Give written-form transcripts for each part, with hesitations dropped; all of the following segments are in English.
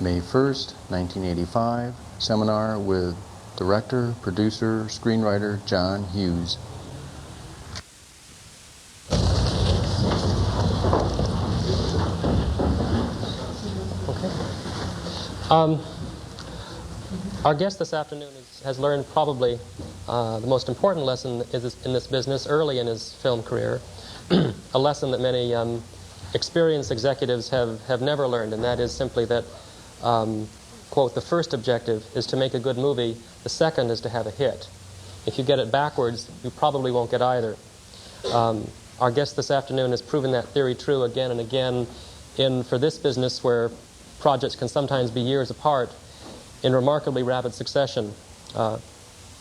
May 1st, 1985, seminar with director, producer, screenwriter John Hughes. Okay. Our guest this afternoon has learned probably the most important lesson in this business early in his film career, a lesson that many experienced executives have never learned, and that is simply that, quote, the first objective is to make a good movie, the second is to have a hit. If you get it backwards, you probably won't get either. Our guest this afternoon has proven that theory true again and again for this business where projects can sometimes be years apart in remarkably rapid succession.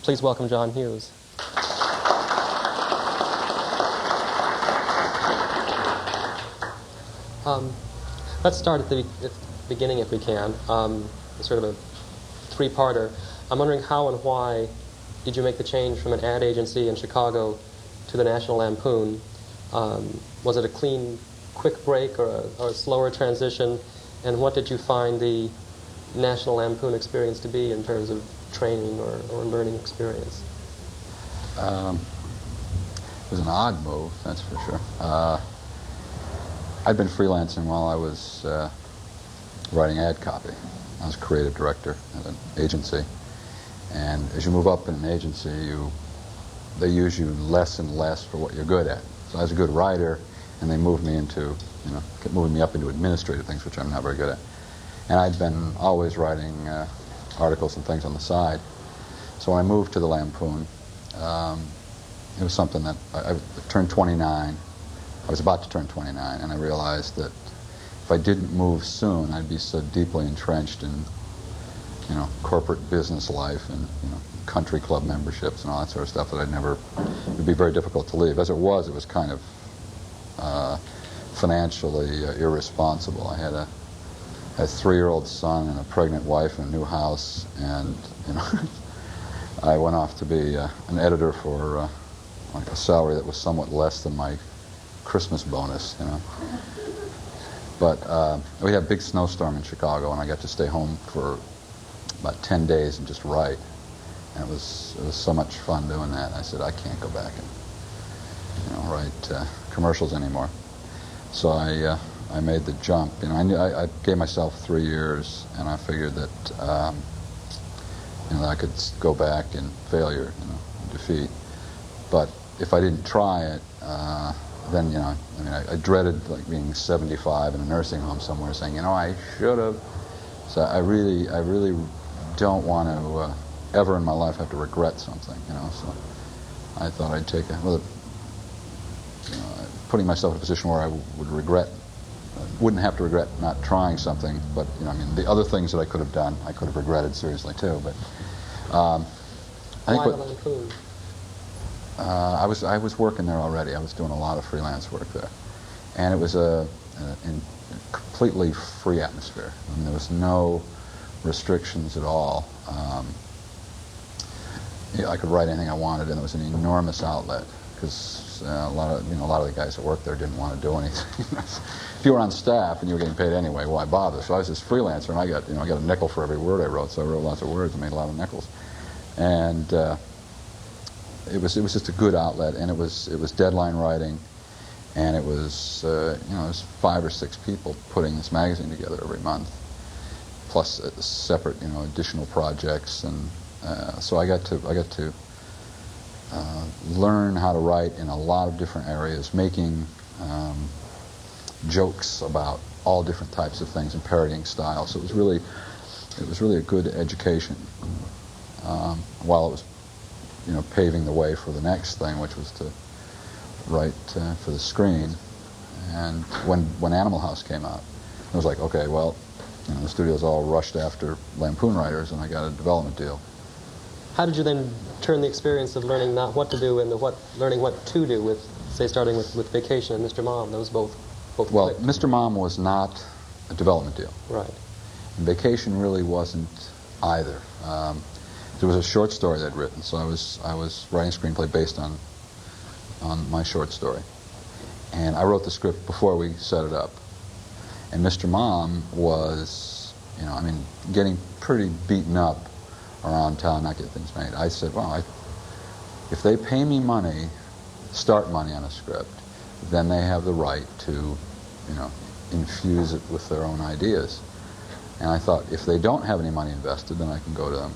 Please welcome John Hughes. Let's start at the beginning if we can, sort of a three-parter. I'm wondering how and why did you make the change from an ad agency in Chicago to the National Lampoon? Was it a clean, quick break or a slower transition? And what did you find the National Lampoon experience to be in terms of training or learning experience? It was an odd move, that's for sure. I'd been freelancing while I was writing ad copy. I was creative director at an agency. And as you move up in an agency, they use you less and less for what you're good at. So I was a good writer, and they moved me into, kept moving me up into administrative things, which I'm not very good at. And I'd been always writing articles and things on the side. So when I moved to the Lampoon, it was something that I turned 29. I was about to turn 29, and I realized that if I didn't move soon, I'd be so deeply entrenched in, corporate business life and, country club memberships and all that sort of stuff that it would be very difficult to leave. As it was kind of financially irresponsible. I had a 3-year-old son and a pregnant wife and a new house, and, I went off to be an editor for like a salary that was somewhat less than my Christmas bonus, But we had a big snowstorm in Chicago, and I got to stay home for about 10 days and just write. And it was so much fun doing that. I said, I can't go back and write commercials anymore. So I made the jump. I gave myself 3 years, and I figured that I could go back in failure, defeat. But if I didn't try it, then, I dreaded being 75 in a nursing home somewhere saying, I should have. So I really don't want to ever in my life have to regret something, So I thought I'd take putting myself in a position where I wouldn't have to regret not trying something, but, the other things that I could have done, I could have regretted seriously too, but I think I was working there already. I was doing a lot of freelance work there, and it was a completely free atmosphere. There was no restrictions at all. I could write anything I wanted, and it was an enormous outlet because a lot of the guys that worked there didn't want to do anything. If you were on staff and you were getting paid anyway, why bother? So I was this freelancer, and I got a nickel for every word I wrote. So I wrote lots of words and made a lot of nickels, and it was just a good outlet, and it was deadline writing, and it was it was 5 or 6 people putting this magazine together every month, plus separate additional projects, and so I got to learn how to write in a lot of different areas, making jokes about all different types of things and parodying styles. So it was really a good education, while it was paving the way for the next thing, which was to write for the screen. And when Animal House came out, I was like, okay, well, the studio's all rushed after Lampoon writers, and I got a development deal. How did you then turn the experience of learning not what to do into learning what to do with, say, starting with Vacation and Mr. Mom? Those both Well, clicked. Mr. Mom was not a development deal. Right. And Vacation really wasn't either. There was a short story I'd written, so I was writing a screenplay based on my short story. And I wrote the script before we set it up. And Mr. Mom was You know, I mean, getting pretty beaten up around town, not getting things made. I said, well, if they pay me money, start money on a script, then they have the right to, you know, infuse it with their own ideas. And I thought, if they don't have any money invested, then I can go to them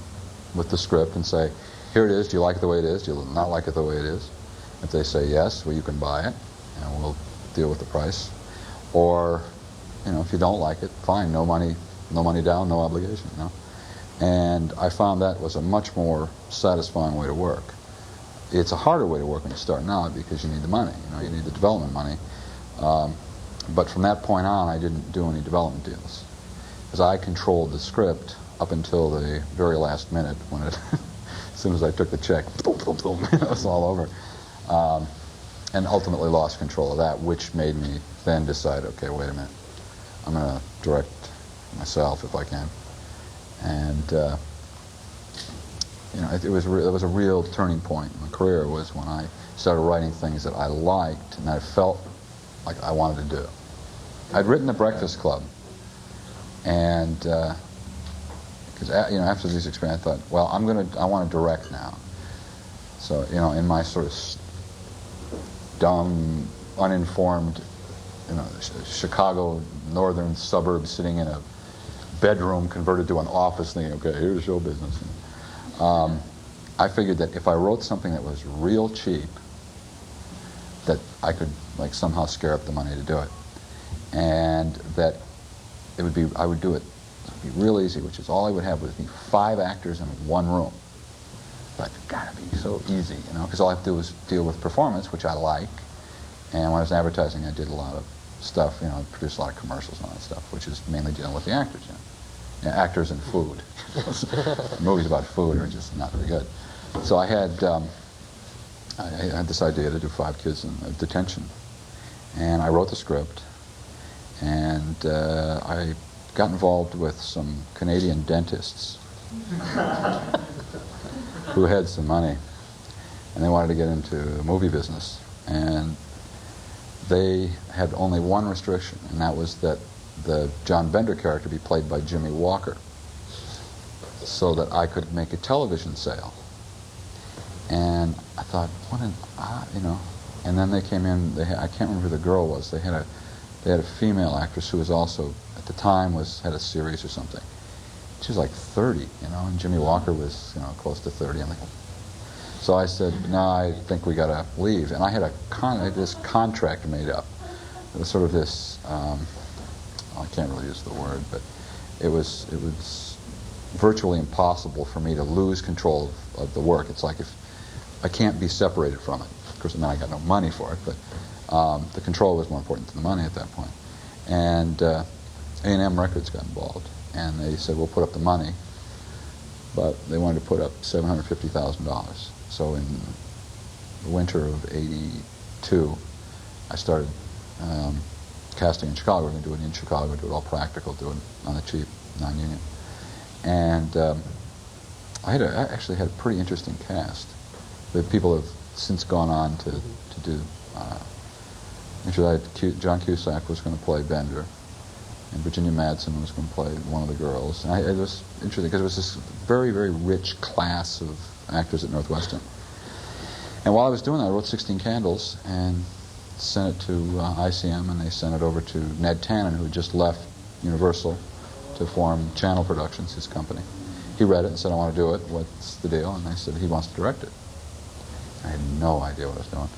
with the script and say, here it is, do you like it the way it is? Do you not like it the way it is? If they say yes, well, you can buy it, and we'll deal with the price. Or, you know, if you don't like it, fine, no money down, no obligation, you know. And I found that was a much more satisfying way to work. It's a harder way to work when you start out because you need the money, you know, you need the development money. But from that point on, I didn't do any development deals, because I controlled the script up until the very last minute when it, as soon as I took the check, boom, boom, boom, it was all over. And ultimately lost control of that, which made me then decide, okay, wait a minute, I'm going to direct myself if I can. And you know, it was a real turning point in my career, was when I started writing things that I liked and that I felt like I wanted to do. I'd written The Breakfast Club, and because you know, after this experience, I thought, well, I want to direct now. So, you know, in my sort of dumb, uninformed, you know, Chicago northern suburb, sitting in a bedroom converted to an office, thinking, okay, here's show business. I figured that if I wrote something that was real cheap, that I could like somehow scare up the money to do it, and that it would be, I would do it. It would be real easy, which is all I would have would be 5 actors in one room. But it's gotta be so easy, you know, because all I have to do is deal with performance, which I like. And when I was in advertising, I did a lot of stuff, you know, I produced a lot of commercials and all that stuff, which is mainly dealing with the actors, you know. Yeah, actors and food. Movies about food are just not very good. So I had this idea to do 5 kids in detention, and I wrote the script, and I got involved with some Canadian dentists who had some money, and they wanted to get into the movie business, and they had only one restriction, and that was that the John Bender character be played by Jimmy Walker, so that I could make a television sale. And I thought, what an you know. And then they came in. I can't remember who the girl was. They had a female actress who was also at the time had a series or something. She was like 30, you know, and Jimmy Walker was, you know, close to 30. I'm like, so I said, no, I think we got to leave. And I had this contract made up. It was sort of this. I can't really use the word, but it was virtually impossible for me to lose control of the work. It's like if I can't be separated from it. Of course, then I got no money for it, but the control was more important than the money at that point. And A&M Records got involved, and they said, we'll put up the money, but they wanted to put up $750,000. So in the winter of '82, I started casting in Chicago. We're going to do it in Chicago, do it all practical, do it on the cheap, non-union. And I actually had a pretty interesting cast. The people have since gone on to do. Actually, John Cusack was going to play Bender, and Virginia Madsen was going to play one of the girls. And it was interesting because it was this very, very rich class of actors at Northwestern. And while I was doing that, I wrote 16 Candles and sent it to ICM, and they sent it over to Ned Tannen, who had just left Universal to form Channel Productions, his company. He read it and said, I want to do it. What's the deal? And I said, he wants to direct it. I had no idea what I was doing.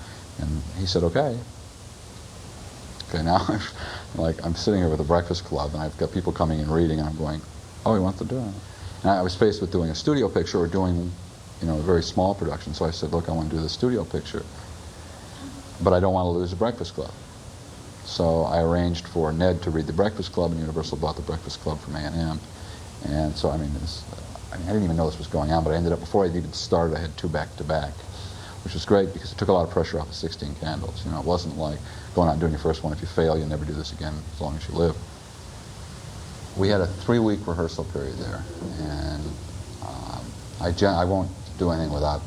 And he said, okay. Okay, now I'm sitting here with the Breakfast Club, and I've got people coming in reading, and I'm going, oh, he wants to do it. And I was faced with doing a studio picture or doing, you know, a very small production. So I said, look, I want to do the studio picture, but I don't want to lose the Breakfast Club. So I arranged for Ned to read the Breakfast Club, and Universal bought the Breakfast Club from A&M. And so, I didn't even know this was going on, but I ended up, before I even started, I had 2 back-to-back, which was great because it took a lot of pressure off of 16 Candles. You know, it wasn't like going out and doing your first one. If you fail, you'll never do this again as long as you live. We had a 3-week rehearsal period there, and I won't do anything without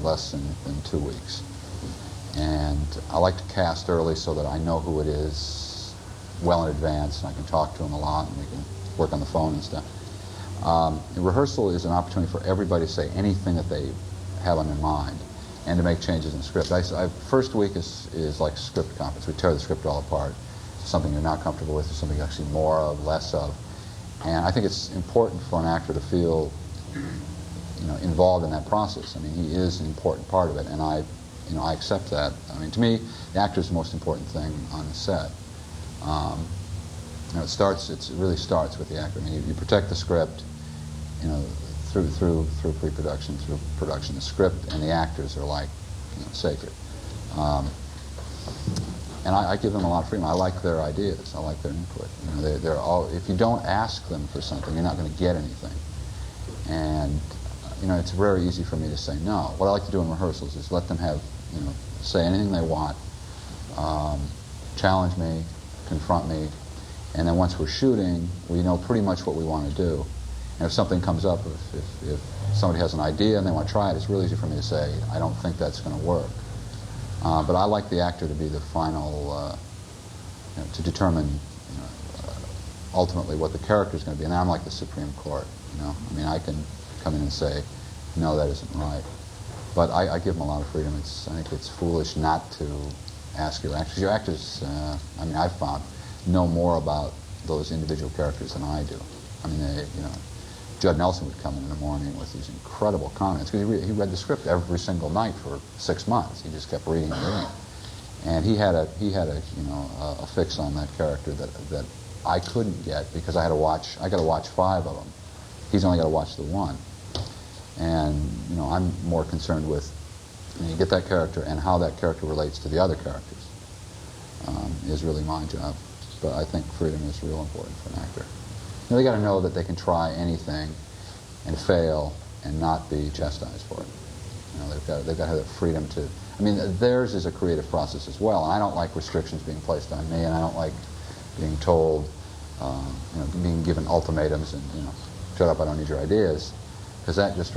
less than 2 weeks. And I like to cast early so that I know who it is well in advance, and I can talk to them a lot, and we can work on the phone and stuff. Rehearsal is an opportunity for everybody to say anything that they have on their mind and to make changes in the script. First week is like script conference. We tear the script all apart. Something you're not comfortable with, or something you're actually more of, less of. And I think it's important for an actor to feel, involved in that process. I mean, he is an important part of it, and I accept that. I mean, to me, the actor is the most important thing on the set. It really starts with the actor. I mean, you protect the script, through pre-production, through production. The script and the actors are like, sacred. And I give them a lot of freedom. I like their ideas. I like their input. They're all. If you don't ask them for something, you're not going to get anything. And it's very easy for me to say no. What I like to do in rehearsals is let them have, say anything they want, challenge me, confront me, and then once we're shooting, we know pretty much what we want to do. And if something comes up, if somebody has an idea and they want to try it, it's really easy for me to say, I don't think that's going to work. But I like the actor to be the final, to determine ultimately what the character is going to be. And I'm like the Supreme Court. I mean, I can come in and say, no, that isn't right. But I give them a lot of freedom. I think it's foolish not to ask your actors. Your actors, I've found, know more about those individual characters than I do. I mean, Judd Nelson would come in the morning with these incredible comments because he read the script every single night for 6 months. He just kept reading and reading, and he had a fix on that character that I couldn't get because I got to watch 5 of them. He's only got to watch the 1, and I'm more concerned with you get that character and how that character relates to the other characters is really my job. But I think freedom is real important for an actor. They got to know that they can try anything and fail and not be chastised for it. They've got to have the freedom to. I mean, theirs is a creative process as well. And I don't like restrictions being placed on me, and I don't like being told, being given ultimatums and shut up, I don't need your ideas, because that just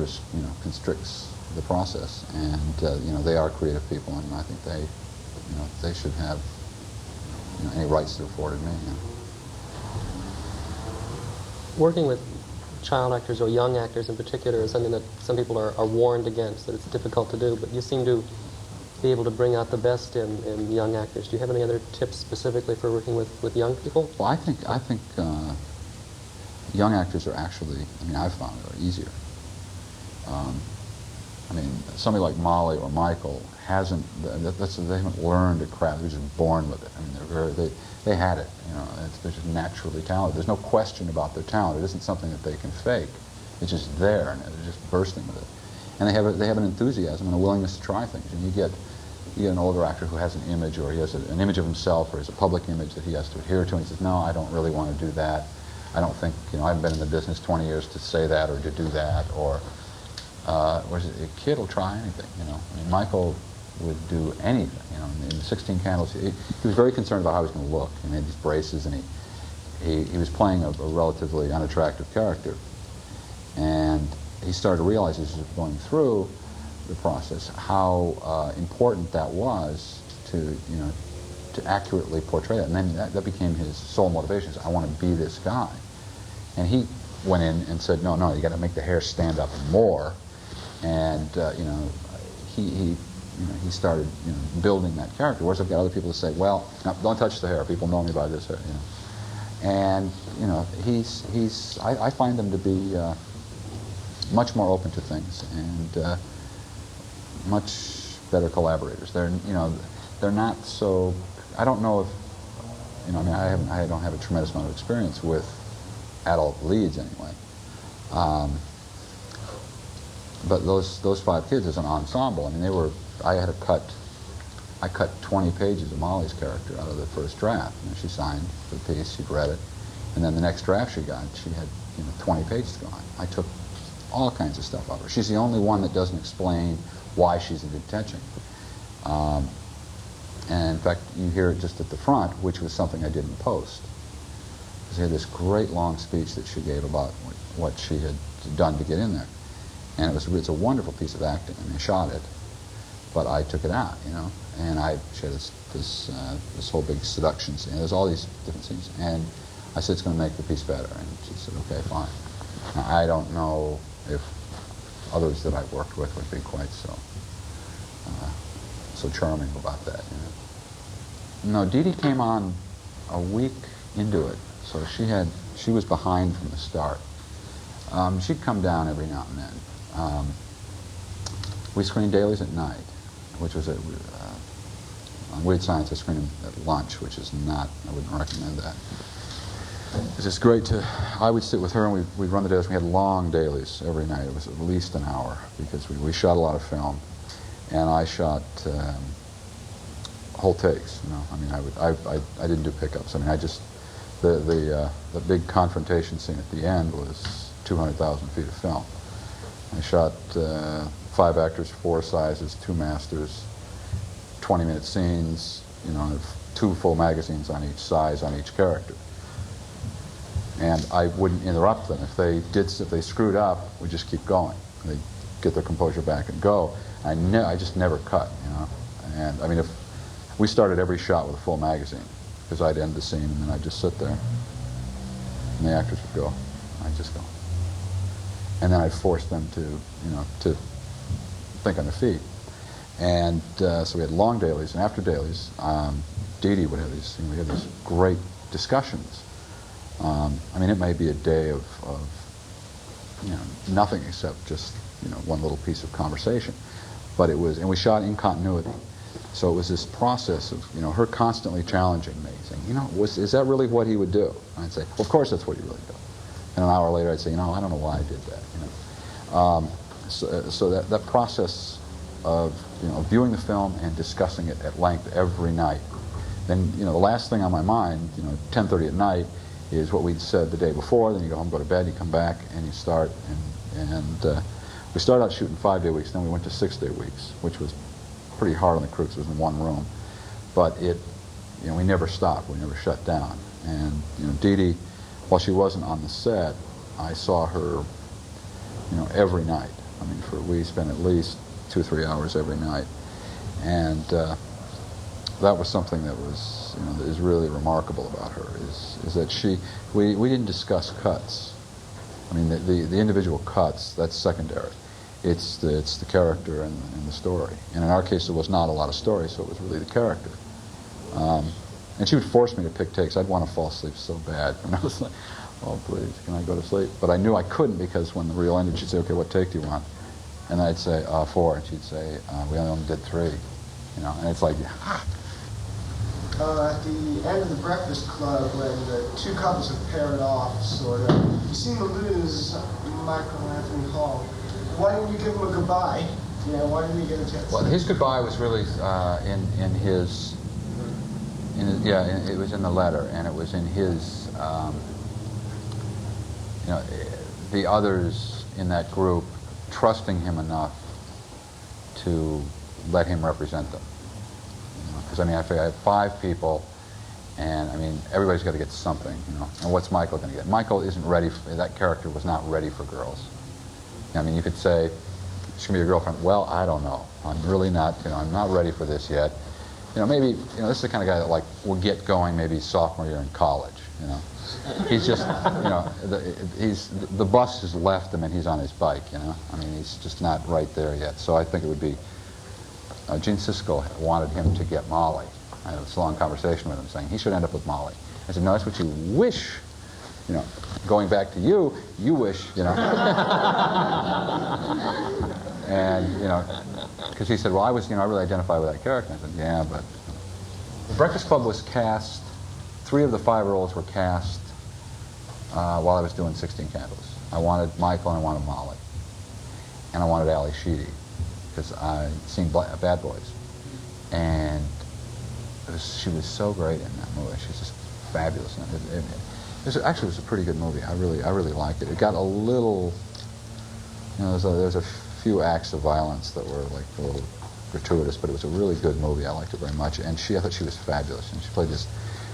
constricts the process. And they are creative people, and I think they should have any rights that are afforded me. Working with child actors or young actors in particular is something that some people are warned against, that it's difficult to do, but you seem to be able to bring out the best in young actors. Do you have any other tips specifically for working with young people? Well, I think young actors are actually, I've found it, are easier. Somebody like Molly or Michael they haven't learned a craft. They're just born with it. They had it. They're just naturally talented. There's no question about their talent. It isn't something that they can fake. It's just there, and they're just bursting with it. And they have an enthusiasm and a willingness to try things. And you get an older actor who has an image, or he has an image of himself, or has a public image that he has to adhere to, and he says, no, I don't really want to do that. I don't think, I haven't been in the business 20 years to say that or to do that, or a kid will try anything, Michael would do anything, in 16 Candles. He was very concerned about how he was going to look. He made these braces, and he was playing a relatively unattractive character. And he started to realize as he was going through the process how important that was to accurately portray that. And then that became his sole motivation. He said, I want to be this guy. And he went in and said, no, you got to make the hair stand up more. And he started building that character. Whereas I've got other people to say, well, no, don't touch the hair. People know me by this hair. And I find them to be much more open to things and much better collaborators. They're not so. I don't know if I don't have a tremendous amount of experience with adult leads anyway. But those 5 kids as an ensemble, I cut 20 pages of Molly's character out of the first draft. She signed the piece, she'd read it, and then the next draft she got, she had 20 pages to go on. I took all kinds of stuff out of her. She's the only one that doesn't explain why she's in detention. And in fact, you hear it just at the front, which was something I did in post. Because she had this great long speech that she gave about what she had done to get in there. And it's a wonderful piece of acting, and they shot it. but I took it out, you know. And she had this whole big seduction scene. There's all these different scenes, and I said, it's going to make the piece better. And she said, okay, fine. Now, I don't know if others that I've worked with would be quite so charming about that. You know? No, Dee Dee came on a week into it, so she was behind from the start. She'd come down every now and then. We screened dailies at night, which was on Weird Science I screened them at lunch, which is not, I wouldn't recommend that. It's just great I would sit with her and we'd run the dailies. We had long dailies every night. It was at least an hour because we shot a lot of film. And I shot whole takes, you know. I mean, I didn't do pickups. I mean, the big confrontation scene at the end was 200,000 feet of film. I shot 5 actors, 4 sizes, 2 masters, 20-minute scenes, you know, 2 full magazines on each size on each character. And I wouldn't interrupt them. If they screwed up, we'd just keep going. They'd get their composure back and go. I just never cut, you know. And I mean, if we started every shot with a full magazine, because I'd end the scene and then I'd just sit there, and the actors would go. I'd just go, and then I'd force them to, you know, to think on their feet. And so we had long dailies, and after dailies, Dee Dee would have these. You know, we had these great discussions. I mean, it may be a day of you know, nothing except just, you know, one little piece of conversation. But it was, and we shot in continuity. So it was this process of, you know, her constantly challenging me, saying, you know, is that really what he would do? And I'd say, well, of course that's what he really does. And an hour later I'd say, you know, I don't know why I did that, you know. So that process of, you know, viewing the film and discussing it at length every night. Then, you know, the last thing on my mind, you know, 10:30 at night is what we'd said the day before. Then you go home, go to bed, you come back, and you start. And we started out shooting 5-day weeks, then we went to 6-day weeks, which was pretty hard on the crew because it was in one room. But you know, we never stopped, we never shut down. And, you know, Dee Dee, while she wasn't on the set, I saw her, you know, every night. I mean, we spent at least 2 or 3 hours every night. And that was something that was, you know, that is really remarkable about her, is that we didn't discuss cuts. I mean, the individual cuts, that's secondary. It's the character and the story. And in our case, there was not a lot of story, so it was really the character. And she would force me to pick takes. I'd want to fall asleep so bad. And I was like, oh, please, can I go to sleep? But I knew I couldn't, because when the reel ended, she'd say, okay, what take do you want? And I'd say, 4. And she'd say, we only did 3. You know, and it's like, at the end of the Breakfast Club, when the 2 couples have paired off, sort of, you seem to lose Michael Anthony Hall. Why didn't you give him a goodbye? You know, why didn't you get a chance? Well, his goodbye was really it was in the letter, and it was in his, you know, the others in that group trusting him enough to let him represent them. Because, I mean, I figure I have 5 people, and, I mean, everybody's got to get something, you know. And what's Michael going to get? Michael isn't ready, that character was not ready for girls. I mean, you could say, she's going to be your girlfriend. Well, I don't know. I'm really not, you know, I'm not ready for this yet. You know, maybe, you know, this is the kind of guy that, like, will get going maybe sophomore year in college, you know. He's just, you know, the bus has left him and he's on his bike, you know. I mean, he's just not right there yet. So I think it would be, Gene Siskel wanted him to get Molly. I had this long conversation with him saying he should end up with Molly. I said, no, that's what you wish. You know, going back to you wish, you know. And, you know, because he said, well, I really identify with that character. I said, yeah, but The Breakfast Club was cast, 3 of the 5 roles were cast while I was doing 16 Candles. I wanted Michael and I wanted Molly. And I wanted Ally Sheedy, because I'd seen Bad Boys. And she was so great in that movie. She was just fabulous. Actually, it was a pretty good movie. I really liked it. It got a little, you know, there's a few acts of violence that were like a little gratuitous, but it was a really good movie. I liked it very much. And I thought she was fabulous. And she played this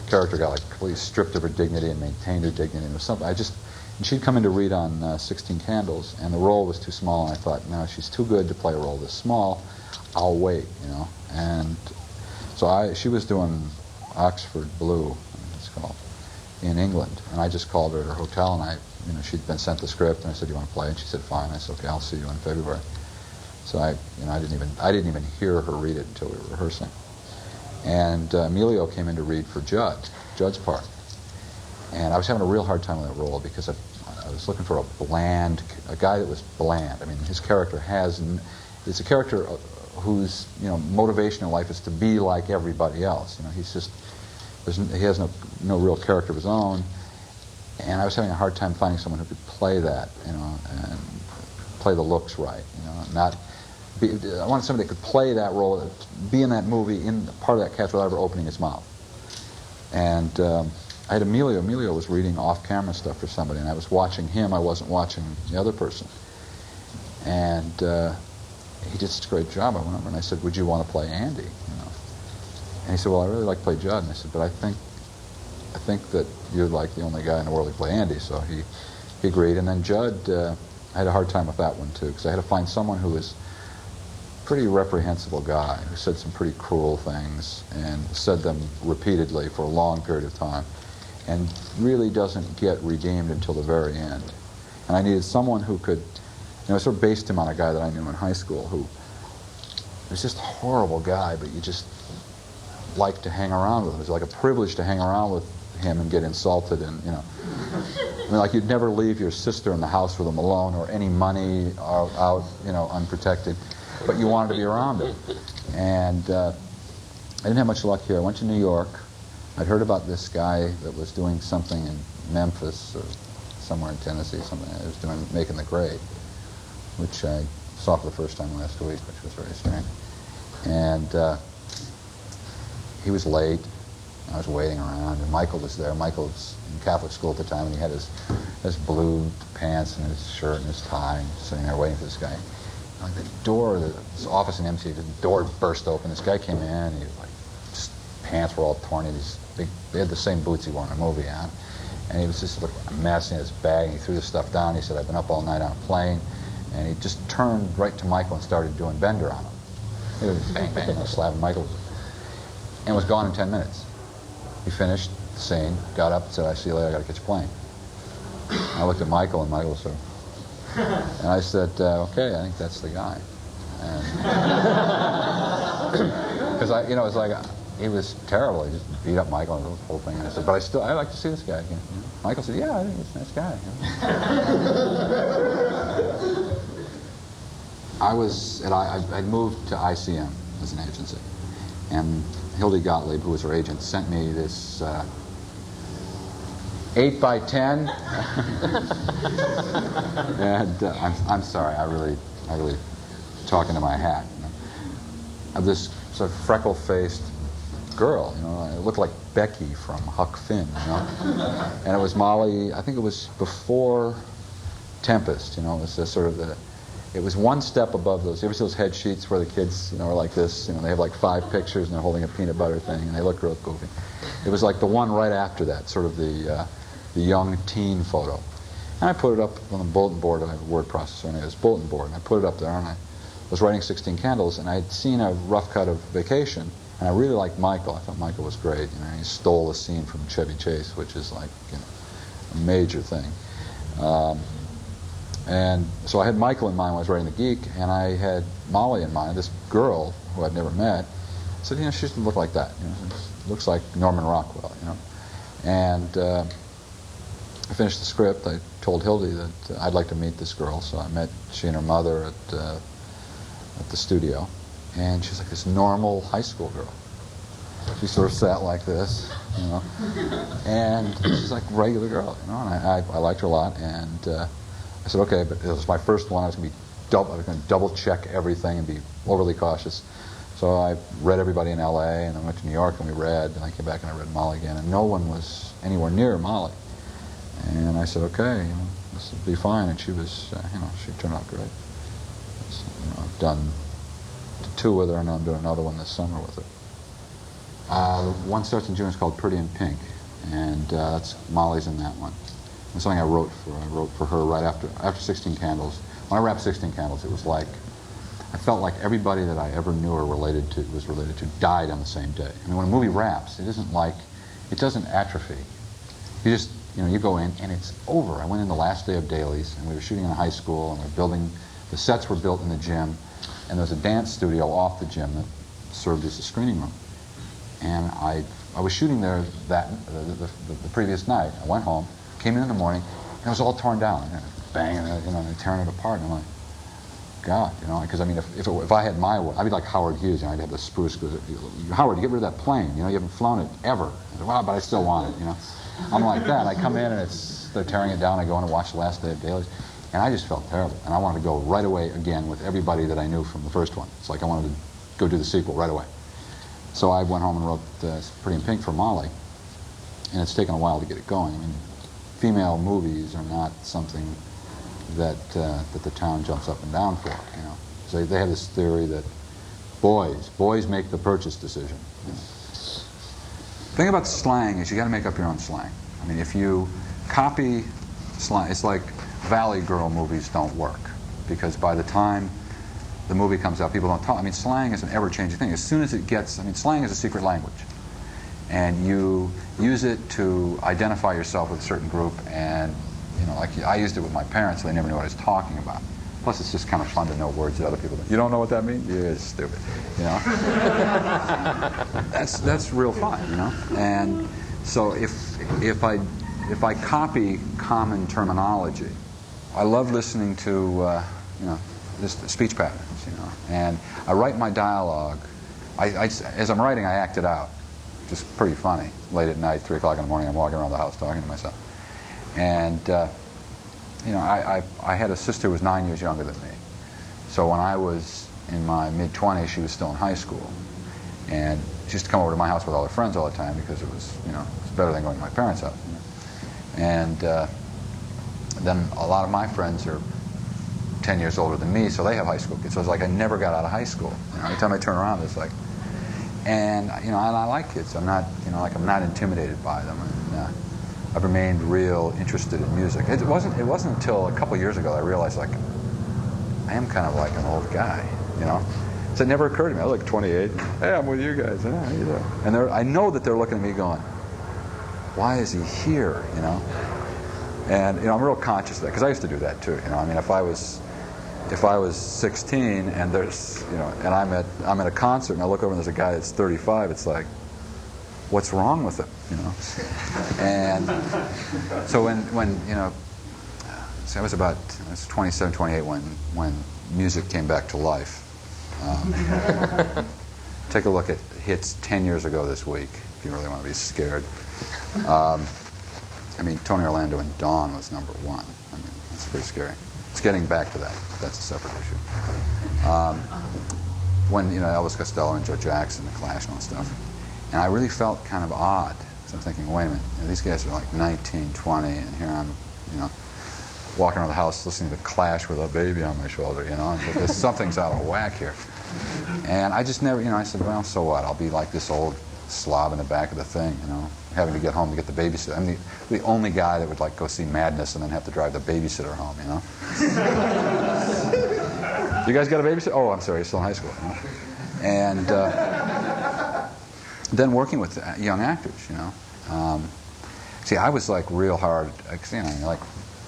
character, got like completely stripped of her dignity and maintained her dignity. And it was something, And she'd come in to read on 16 Candles, and the role was too small, and I thought, no, she's too good to play a role this small. I'll wait, you know. And so she was doing Oxford Blue, it's called, in England, and I just called her at her hotel, and she'd been sent the script, and I said, "You want to play?" And she said, "Fine." I said, "Okay, I'll see you in February." So I didn't even hear her read it until we were rehearsing. And Emilio came in to read for Judd's part, and I was having a real hard time with that role because I was looking for a guy that was bland. I mean, his character it's a character whose motivation in life is to be like everybody else. He's just he has no real character of his own, and I was having a hard time finding someone who could play that, and play the looks right, I wanted somebody that could play that role, be in that movie, in part of that cast without ever opening his mouth. And I had Emilio. Emilio was reading off-camera stuff for somebody, and I was watching him. I wasn't watching the other person. And he did such a great job. I went over and I said, "Would you want to play Andy?" And he said, "Well, I really like to play Judd." And I said, "But I think that you're like the only guy in the world who can play Andy." So he agreed. And then Judd, I had a hard time with that one too, because I had to find someone who was a pretty reprehensible guy, who said some pretty cruel things and said them repeatedly for a long period of time, and really doesn't get redeemed until the very end. And I needed someone who could, I sort of based him on a guy that I knew in high school who was just a horrible guy, but you just liked to hang around with him. It was like a privilege to hang around with him and get insulted, and like you'd never leave your sister in the house with him alone, or any money out, unprotected, but you wanted to be around him. And I didn't have much luck here. I went to New York. I'd heard about this guy that was doing something in Memphis or somewhere in Tennessee, making the grade, which I saw for the first time last week, which was very strange. And he was late. I was waiting around, and Michael was there. Michael was in Catholic school at the time, and he had his blue pants and his shirt and his tie, sitting there waiting for this guy. Like the door, this office in MC, the door burst open. This guy came in, and he was like, just pants were all torn. They had the same boots he wore in a movie on, and he was just like a mess in his bag. And he threw this stuff down. He said, "I've been up all night on a plane," and he just turned right to Michael and started doing Bender on him. He was bang, bang, slapping Michael, and was gone in 10 minutes. He finished the scene, got up, and said, "I see you later. I got to catch a plane." I looked at Michael, and Michael was sort of, and I said, "Okay, I think that's the guy." Because it's like he was terrible. He just beat up Michael and the whole thing. And I said, "But I like to see this guy again." Michael said, "Yeah, I think he's a nice guy." I'd moved to ICM as an agency, and Hildy Gottlieb, who was her agent, sent me this 8x10, and I'm sorry, I really talking to my hat. Of this sort of freckle-faced girl, it looked like Becky from Huck Finn, and it was Molly. I think it was before Tempest. It was it was one step above those. You ever see those head sheets where the kids, are like this? They have like 5 pictures and they're holding a peanut butter thing and they look real goofy. It was like the one right after that, sort of the young teen photo. And I put it up on the bulletin board. I have a word processor, and it was bulletin board. And I put it up there, and I was writing 16 Candles, and I had seen a rough cut of Vacation, and I really liked Michael. I thought Michael was great. He stole a scene from Chevy Chase, which is like a major thing. And so I had Michael in mind when I was writing The Geek, and I had Molly in mind, this girl who I'd never met. I said, she doesn't look like that. Looks like Norman Rockwell, And I finished the script. I told Hildy that I'd like to meet this girl, so I met she and her mother at the studio. And she's like this normal high school girl. She sort of sat like this, and she's like a regular girl, and I liked her a lot, and I said, okay, but it was my first one. I was going to double check everything and be overly cautious. So I read everybody in L.A., and I went to New York, and we read, and I came back and I read Molly again, and no one was anywhere near Molly. And I said, okay, this will be fine. And she was, she turned out great. So, I've done 2 with her, and I'm doing another one this summer with her. One starts in June. It's called Pretty in Pink, and that's Molly's in that one. was something I wrote for her right after 16 Candles. When I wrapped 16 Candles, it was like, I felt like everybody that I ever knew or was related to died on the same day. I mean, when a movie wraps, it doesn't atrophy. You just, you go in and it's over. I went in the last day of dailies, and we were shooting in a high school, and the sets were built in the gym, and there was a dance studio off the gym that served as a screening room. And I was shooting there the previous night. I went home, came in the morning, and it was all torn down. And banging it, and tearing it apart. And I'm like, God, because I mean, if I had my way, I'd be like Howard Hughes. I'd have the spruce. Howard, you get rid of that plane. You haven't flown it ever. I said, well, but I still want it. I'm like that. I come in and they're tearing it down. I go in and watch the last day of dailies, and I just felt terrible. And I wanted to go right away again with everybody that I knew from the first one. It's like I wanted to go do the sequel right away. So I went home and wrote Pretty in Pink for Molly, and it's taken a while to get it going. I mean, female movies are not something that the town jumps up and down for. So they have this theory that boys make the purchase decision. The thing about slang is you got to make up your own slang. I mean, if you copy slang, it's like Valley Girl movies don't work, because by the time the movie comes out, people don't talk. I mean, slang is an ever-changing thing. As soon as it gets, slang is a secret language, and you use it to identify yourself with a certain group. And like I used it with my parents, so they never knew what I was talking about. Plus, it's just kind of fun to know words that other people don't. You don't know what that means? You're stupid. That's real fun, And so if I copy common terminology, I love listening to just speech patterns, and I write my dialogue. As I'm writing, I act it out. Just pretty funny. Late at night, 3 o'clock in the morning, I'm walking around the house talking to myself. And I had a sister who was 9 years younger than me. So when I was in my mid-20s, she was still in high school. And she used to come over to my house with all her friends all the time, because it was, it's better than going to my parents' house. And then a lot of my friends are 10 years older than me, so they have high school kids. So it's like I never got out of high school. Every time I turn around, it's like, and and I like kids. I'm not, I'm not intimidated by them. And, I've remained real interested in music. It wasn't until a couple years ago that I realized, like, I am kind of like an old guy, So it never occurred to me. I was like 28. Hey, I'm with you guys. Hey, how you doing? And I know that they're looking at me going, why is he here? And I'm real conscious of that, because I used to do that too. I mean, if I was 16 and there's, and I'm at a concert and I look over and there's a guy that's 35, it's like, what's wrong with him? And so when so I was 27, 28 when music came back to life. Take a look at hits 10 years ago this week, if you really want to be scared. Tony Orlando and Dawn was #1. That's pretty scary. It's getting back to that. That's a separate issue. When Elvis Costello and Joe Jackson, The Clash and all that stuff. And I really felt kind of odd. So I'm thinking, wait a minute, these guys are like 19, 20, and here I'm, walking around the house listening to The Clash with a baby on my shoulder, and something's out of whack here. And I just never, I said, well, so what? I'll be like this old slob in the back of the thing, having to get home to get the babysitter. I'm the only guy that would go see Madness and then have to drive the babysitter home, You guys got a babysitter? Oh, I'm sorry, you're still in high school. And then working with young actors, See, I was like real hard, like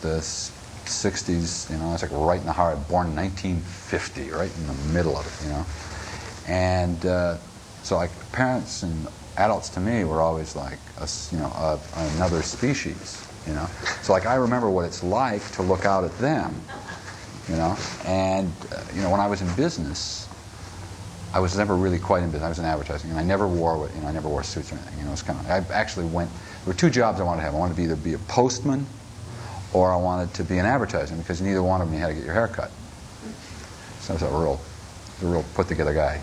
the 60s, I was like right in the heart, born in 1950, right in the middle of it, And so like parents and adults to me were always like, another species, So like I remember what it's like to look out at them, And, when I was in business, I was never really quite in business. I was in advertising, and I never wore suits or anything. It was kind of. I actually went. There were 2 jobs I wanted to have. I wanted to either be a postman, or I wanted to be in advertising, because neither one of them you had to get your hair cut. So I was a real put-together guy.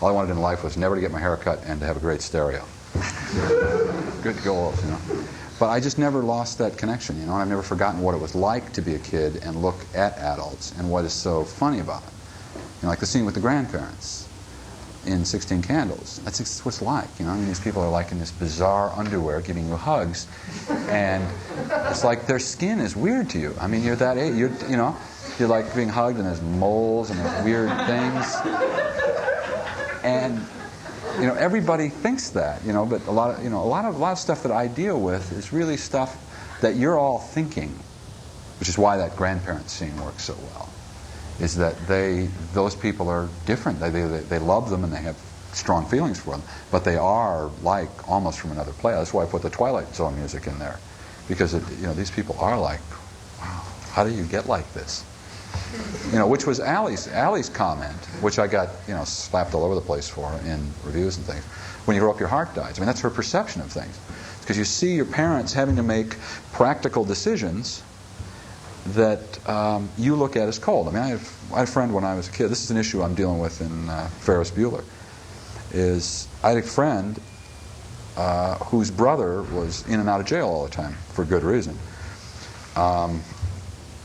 All I wanted in life was never to get my hair cut and to have a great stereo. Good goals, But I just never lost that connection, and I've never forgotten what it was like to be a kid and look at adults, and what is so funny about it. Like the scene with the grandparents. in 16 Candles. That's what it's like, you know. I mean, these people are like in this bizarre underwear giving you hugs, and it's like their skin is weird to you. I mean, you're that age, you're like being hugged, and there's moles and there's weird things, and everybody thinks that, but a lot of stuff that I deal with is really stuff that you're all thinking, which is why that grandparent scene works so well. Is that those people are different. They love them and they have strong feelings for them, but they are like almost from another play. That's why I put the Twilight Zone music in there, because these people are like, wow, how do you get like this? Which was Ally's comment, which I got slapped all over the place for in reviews and things. When you grow up, your heart dies. I mean, that's her perception of things, because you see your parents having to make practical decisions that you look at as cold. I mean, I had a friend when I was a kid. This is an issue I'm dealing with in Ferris Bueller. I had a friend whose brother was in and out of jail all the time for good reason.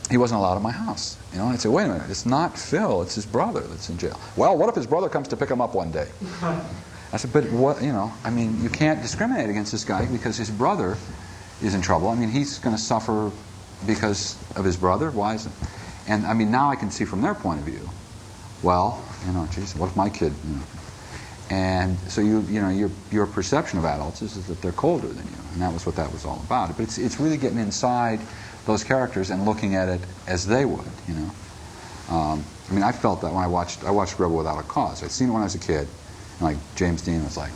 He wasn't allowed in my house. And I'd say, wait a minute, it's not Phil, it's his brother that's in jail. Well, what if his brother comes to pick him up one day? I said, but what, I mean, you can't discriminate against this guy because his brother is in trouble. I mean, he's going to suffer because of his brother. Why is it? And I mean, now I can see from their point of view. Well, geez, what if my kid? And so your perception of adults is that they're colder than you, and that was what that was all about. But it's really getting inside those characters and looking at it as they would. I mean, I felt that when I watched Rebel Without a Cause. I'd seen it when I was a kid, and like James Dean was like.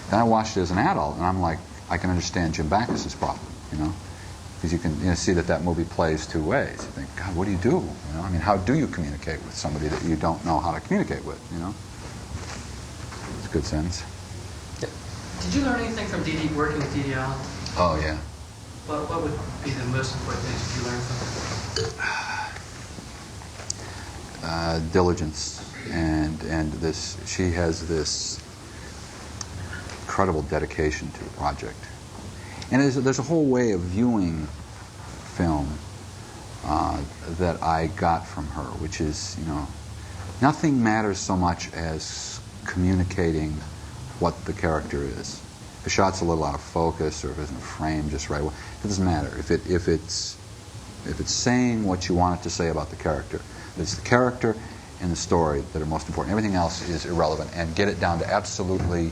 Then I watched it as an adult, and I'm like, I can understand Jim Backus's problem, because you can see that movie plays two ways. You think, God, what do you do? I mean, how do you communicate with somebody that you don't know how to communicate with? It's a good sense. Yeah. Did you learn anything from working with D.D. Allen? Oh yeah. What would be the most important things you learned from him? Diligence, and this. She has this incredible dedication to the project. And there's a whole way of viewing film that I got from her, which is, nothing matters so much as communicating what the character is. If a shot's a little out of focus or if it isn't framed just right, it doesn't matter. If it's saying what you want it to say about the character, it's the character and the story that are most important. Everything else is irrelevant, and get it down to absolutely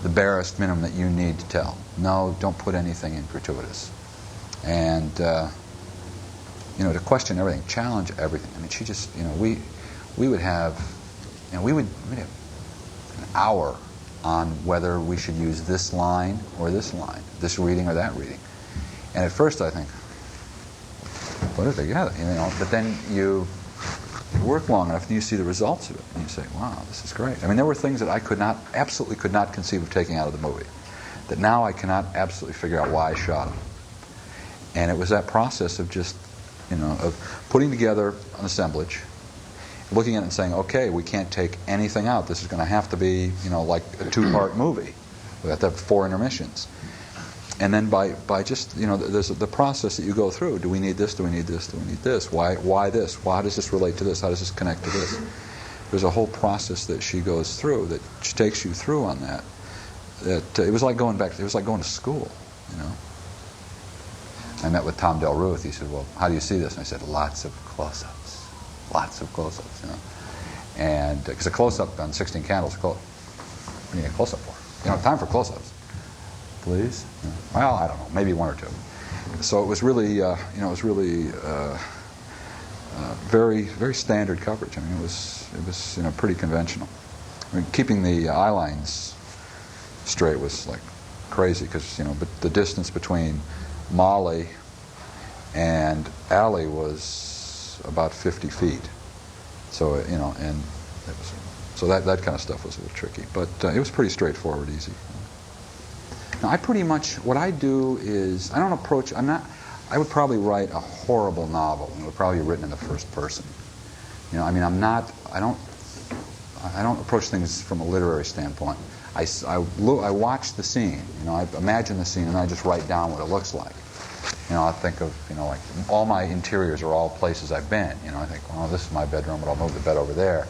the barest minimum that you need to tell. No, don't put anything in gratuitous. And, to question everything, challenge everything. I mean, she just, we would have an hour on whether we should use this line or this line, this reading or that reading. And at first I think, put it together, but then you work long enough and you see the results of it and you say, wow, this is great. I mean, there were things that I absolutely could not conceive of taking out of the movie, that now I cannot absolutely figure out why I shot them. And it was that process of just, of putting together an assemblage, looking at it and saying, okay, we can't take anything out. This is going to have to be, like a two-part movie. We have to have 4 intermissions. And then by just, there's the process that you go through. Do we need this? Do we need this? Do we need this? Why this? How does this relate to this? How does this connect to this? There's a whole process that she goes through, that she takes you through on that. It was like going back. It was like going to school, I met with Tom Del Ruth. He said, well, how do you see this? And I said, lots of close-ups. Lots of close-ups, And because a close-up on 16 Candles, what do you need a close-up for? You don't have time for close-ups. Please? Well, I don't know, maybe 1 or 2. So it was really, very, very standard coverage. I mean, it was pretty conventional. I mean, keeping the eye lines straight was like crazy because, but the distance between Molly and Ally was about 50 feet. So, and it was, so that kind of stuff was a little tricky. But it was pretty straightforward, easy. Now, I pretty much, what I do is, I would probably write a horrible novel, and it would probably be written in the first person. I don't approach things from a literary standpoint. I watch the scene, I imagine the scene, and I just write down what it looks like. I think of, like all my interiors are all places I've been. I think, oh, this is my bedroom, but I'll move the bed over there.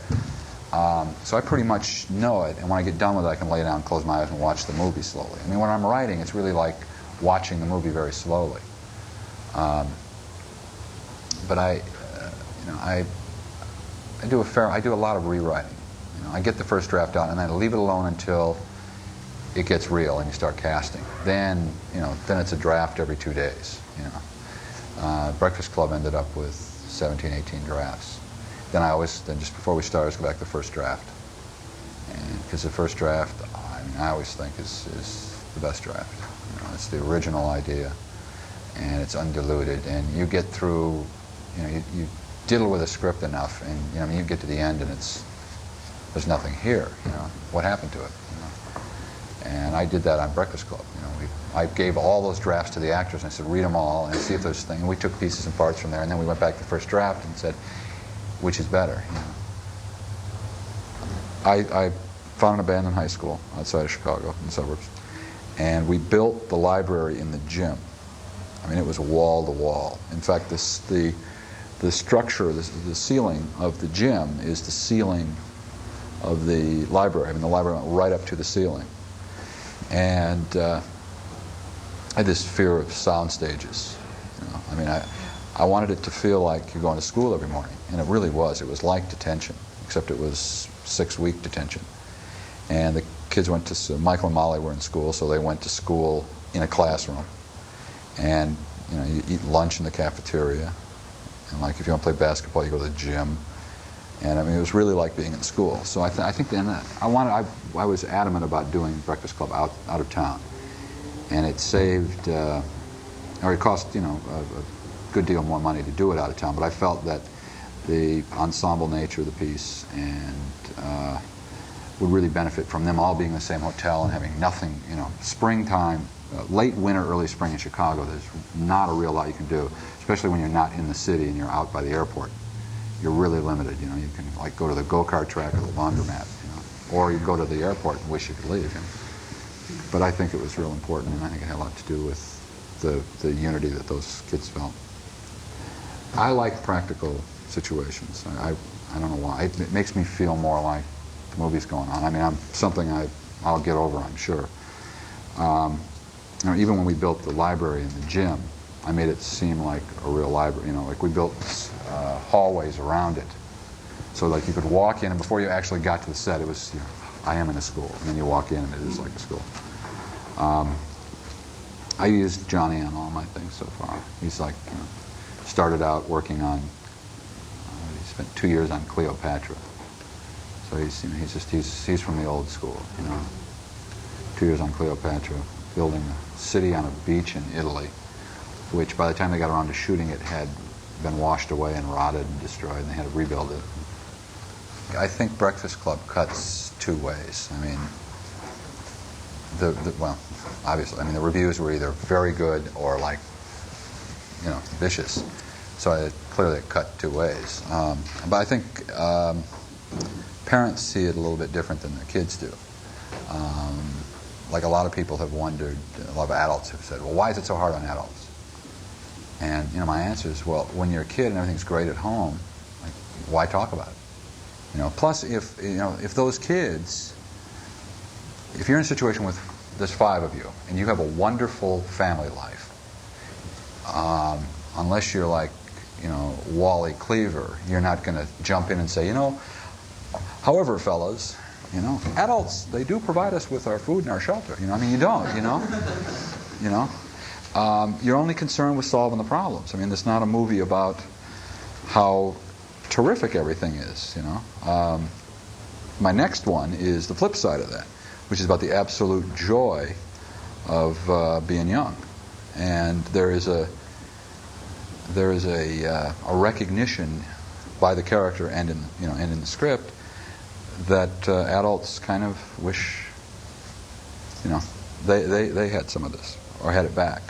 So I pretty much know it, and when I get done with it, I can lay down, close my eyes, and watch the movie slowly. I mean, when I'm writing, it's really like watching the movie very slowly. But I do a lot of rewriting. You know, I get the first draft out, and then I leave it alone until it gets real and you start casting. Then it's a draft every 2 days. You know, Breakfast Club ended up with 17, 18 drafts. Then just before we start, I always go back to the first draft, and because the first draft, I always think is the best draft. You know, it's the original idea, and it's undiluted, and you get through. You know, you diddle with a script enough, and you get to the end, and there's nothing here. You know, what happened to it? You know? And I did that on Breakfast Club. You know, I gave all those drafts to the actors, and I said, read them all and see if there's things. And we took pieces and parts from there, and then we went back to the first draft and said, which is better? You know, I found an abandoned high school outside of Chicago, in the suburbs, and we built the library in the gym. I mean, it was wall to wall. In fact, the structure, the ceiling of the gym is the ceiling of the library. I mean, the library went right up to the ceiling. And I had this fear of sound stages. You know? I mean, I wanted it to feel like you're going to school every morning. And it really was. It was like detention, except it was 6-week detention. And the kids went to, Michael and Molly were in school, so they went to school in a classroom. And, you know, you eat lunch in the cafeteria. And like if you want to play basketball, you go to the gym. And I mean, it was really like being in school. So I think then I was adamant about doing Breakfast Club out of town. And it saved, or it cost, you know, a good deal more money to do it out of town. But I felt that the ensemble nature of the piece and would really benefit from them all being in the same hotel and having nothing, you know, springtime, late winter, early spring in Chicago, there's not a real lot you can do, especially when you're not in the city and you're out by the airport. You're really limited, you know. You can like go to the go-kart track or the laundromat, you know, or you go to the airport and wish you could leave. You know? But I think it was real important, and I think it had a lot to do with the unity that those kids felt. I like practical situations. I don't know why. It makes me feel more like the movie's going on. I mean, I'll get over, I'm sure. You know, even when we built the library in the gym, I made it seem like a real library. You know, like we built hallways around it, so like you could walk in, and before you actually got to the set, it was, you know, I am in a school, and then you walk in, and it is like a school. I used Johnny on all my things so far. He's like, you know, started out working on. He spent 2 years on Cleopatra, so he's, you know, he's from the old school. You know, 2 years on Cleopatra, building a city on a beach in Italy, which by the time they got around to shooting it had been washed away and rotted and destroyed, and they had to rebuild it. I think Breakfast Club cuts 2 ways. I mean, well, obviously, I mean, the reviews were either very good or like, you know, vicious. So clearly it cut 2 ways. But I think parents see it a little bit different than the kids do. Like a lot of people have wondered, a lot of adults have said, well, why is it so hard on adults? And, you know, my answer is, well, when you're a kid and everything's great at home, like, why talk about it? You know, plus if those kids, if you're in a situation with, there's 5 of you, and you have a wonderful family life, unless you're like, you know, Wally Cleaver, you're not going to jump in and say, you know, however, fellas, you know, adults, they do provide us with our food and our shelter. You know, I mean, you don't, you know. You know. You're only concerned with solving the problems. I mean, it's not a movie about how terrific everything is, you know. My next one is the flip side of that, which is about the absolute joy of being young. And there is a recognition by the character and in the script that adults kind of wish, you know, they had some of this or had it back.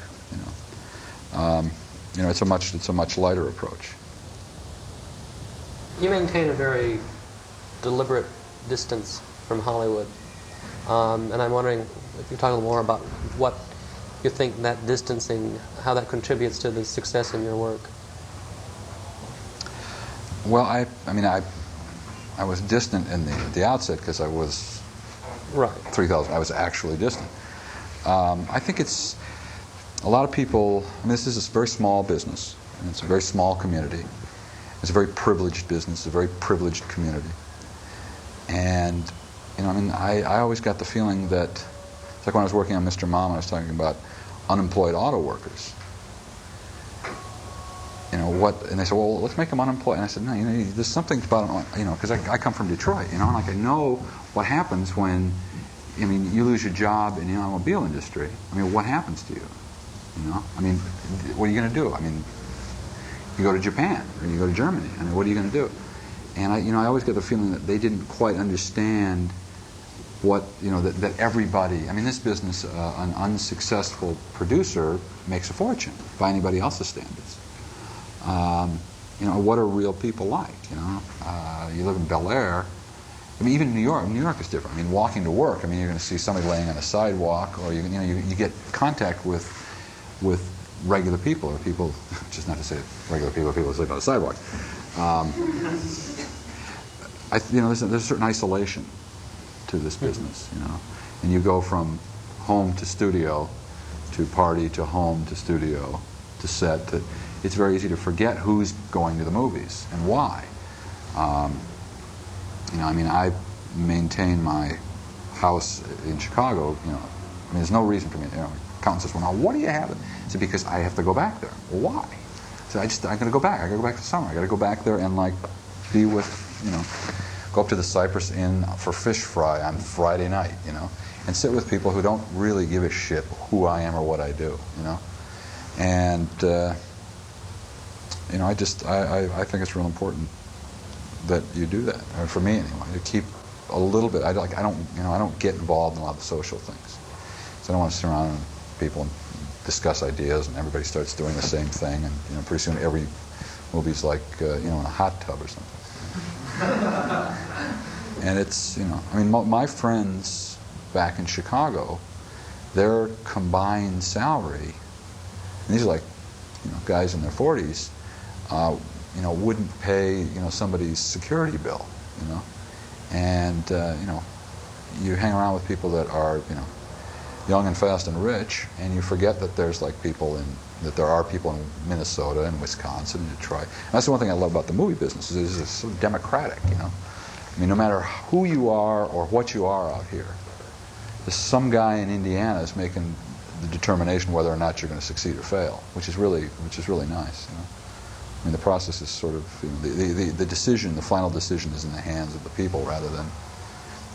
You know, it's a much lighter approach. You maintain a very deliberate distance from Hollywood, and I'm wondering if you talk a little more about what you think that distancing, how that contributes to the success in your work. Well, I mean, I was distant in the outset because I was Right. 3,000. I was actually distant. I think it's a lot of people. I mean, this is a very small business, and it's a very small community. It's a very privileged business, a very privileged community, and you know, I mean, I always got the feeling that it's like when I was working on Mr. Mom, I was talking about unemployed auto workers. You know what? And they said, "Well, let's make them unemployed." And I said, "No, you know, there's something about them, you know, because I come from Detroit, you know, and like I know what happens when, I mean, you lose your job in the automobile industry. I mean, what happens to you? You know, I mean, what are you going to do? I mean, you go to Japan or you go to Germany. I mean, what are you going to do?" And I always get the feeling that they didn't quite understand what, you know, that everybody. I mean, this business, an unsuccessful producer makes a fortune by anybody else's standards. You know, what are real people like? You know, you live in Bel Air. I mean, even New York is different. I mean, walking to work. I mean, you're going to see somebody laying on a sidewalk, or you get contact with regular people, or people, just not to say regular people who sleep on the sidewalk. You know, there's a certain isolation to this business. You know, and you go from home to studio, to party to home to studio, to set to. It's very easy to forget who's going to the movies and why. You know, I mean, I maintain my house in Chicago. You know, I mean, there's no reason for me. You know, accountant says, "Well, now what do you have?" I said, "Because I have to go back there." Well, why? So I got to go back. I got to go back to summer. I got to go back there and like be with, you know, go up to the Cypress Inn for fish fry on Friday night, you know, and sit with people who don't really give a shit who I am or what I do, you know, and. You know, I think it's real important that you do that. Or for me, anyway, to keep a little bit. I don't get involved in a lot of the social things. So I don't want to sit around with people and discuss ideas, and everybody starts doing the same thing, and you know, pretty soon every movie's like you know, in a hot tub or something. And it's, you know, I mean, my friends back in Chicago, their combined salary, and these are like, you know, guys in their 40s. You know, wouldn't pay, you know, somebody's security bill, you know, and you know, you hang around with people that are, you know, young and fast and rich, and you forget that there's like that there are people in Minnesota and Wisconsin and Detroit. And that's the one thing I love about the movie business is it's so democratic, you know. I mean, no matter who you are or what you are out here, there's some guy in Indiana is making the determination whether or not you're going to succeed or fail, which is really nice, you know. I mean, the process is sort of, you know, the decision, the final decision is in the hands of the people rather than,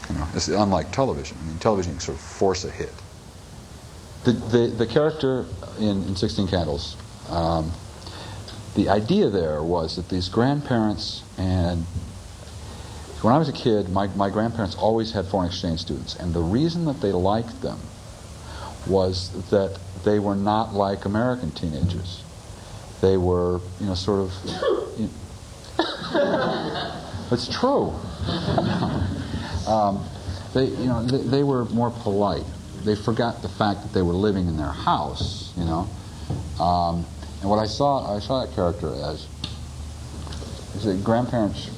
you know, it's unlike television. I mean, television you can sort of force a hit. The character in 16 Candles, the idea there was that these grandparents, and when I was a kid, my grandparents always had foreign exchange students, and the reason that they liked them was that they were not like American teenagers. They were, you know, sort of. You know, it's true. They were more polite. They forgot the fact that they were living in their house, you know. And what I saw that character as is that grandparents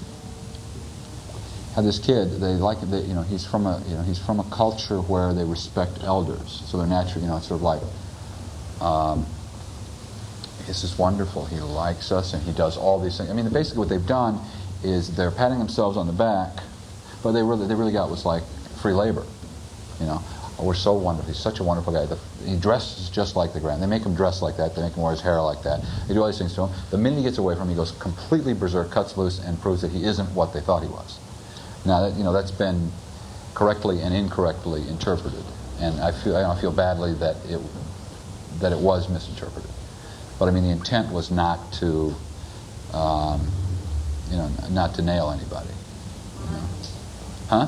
had this kid. You know, he's from a culture where they respect elders, so they're naturally, you know, it's sort of like. This is wonderful. He likes us, and he does all these things. I mean, basically, what they've done is they're patting themselves on the back, but they really got was like free labor. You know, oh, we're so wonderful. He's such a wonderful guy. He dresses just like the grand. They make him dress like that. They make him wear his hair like that. They do all these things to him. The minute he gets away from him, he goes completely berserk, cuts loose, and proves that he isn't what they thought he was. Now, that's been correctly and incorrectly interpreted, and I feel badly that it was misinterpreted. But I mean, the intent was not to, not to nail anybody. You know? Huh?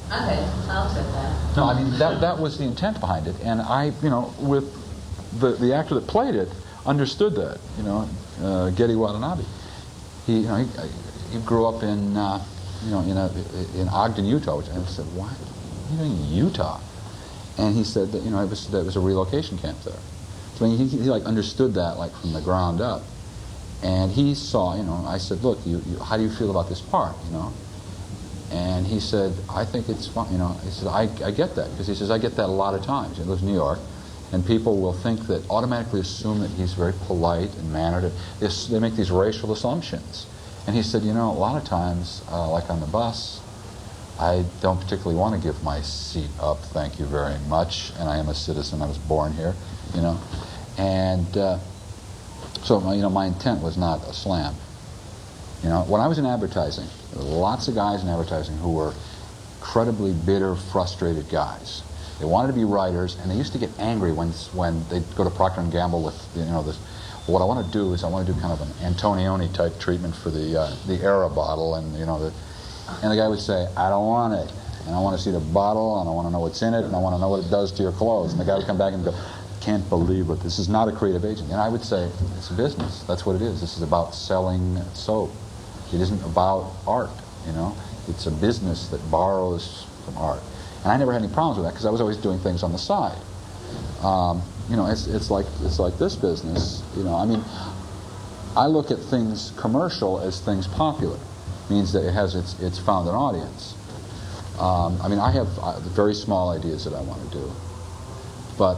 Okay, I'll take that. No, I mean that was the intent behind it, and I, you know, with the actor that played it, understood that. You know, Getty Watanabe. He grew up in, in Ogden, Utah. And I said, "Why? What are you doing in Utah?" And he said that, you know, that was a relocation camp there. So he like understood that like from the ground up, and he saw, you know. I said, "Look, how do you feel about this part?" You know, And he said, I think it's fun, you know. He said, I get that, because he says, I get that a lot of times. He lives in New York, and people will think that, automatically assume that he's very polite and mannered. They make these racial assumptions. And he said, you know, a lot of times, like on the bus, I don't particularly want to give my seat up, thank you very much, and I am a citizen, I was born here, you know. And so, you know, my intent was not a slam. You know, when I was in advertising, there were lots of guys in advertising who were incredibly bitter, frustrated guys. They wanted to be writers, and they used to get angry when they'd go to Procter & Gamble with, you know, this. What I want to do is I want to do kind of an Antonioni type treatment for the Era bottle, and you know, and the guy would say, I don't want it, and I want to see the bottle, and I want to know what's in it, and I want to know what it does to your clothes. And the guy would come back and go, can't believe it. This is not a creative agent. And I would say, it's a business. That's what it is. This is about selling soap. It isn't about art, you know. It's a business that borrows from art. And I never had any problems with that, because I was always doing things on the side. You know, it's like this business. You know, I mean, I look at things commercial as things popular. It means that it has it's found an audience. I mean, I have very small ideas that I want to do, but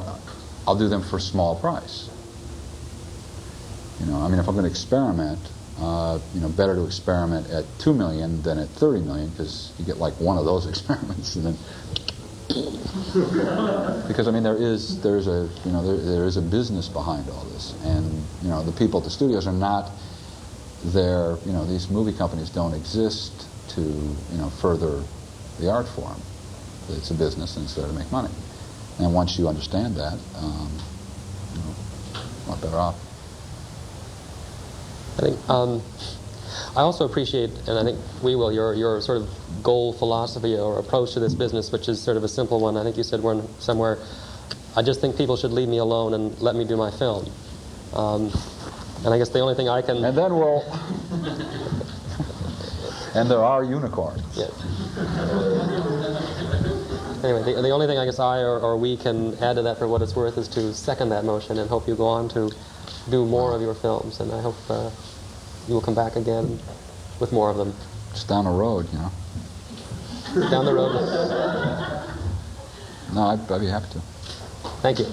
I'll do them for small price. You know, I mean, if I'm going to experiment, you know, better to experiment at 2 million than at 30 million, because you get like one of those experiments, and then because I mean, there is a business behind all this, and you know, the people at the studios are not there. You know, these movie companies don't exist to, you know, further the art form. It's a business, and it's there to make money. And once you understand that, you know, a lot better off. I think I also appreciate, and I think we will, your sort of goal philosophy or approach to this business, which is sort of a simple one. I think you said somewhere, I just think people should leave me alone and let me do my film. And I guess the only thing I can... And then we'll... and there are unicorns. Yeah. Anyway, the only thing I guess I or we can add to that for what it's worth is to second that motion and hope you go on to do more of your films. And I hope you will come back again with more of them. Just down the road, you know. Down the road. No, I'd be happy to. Thank you.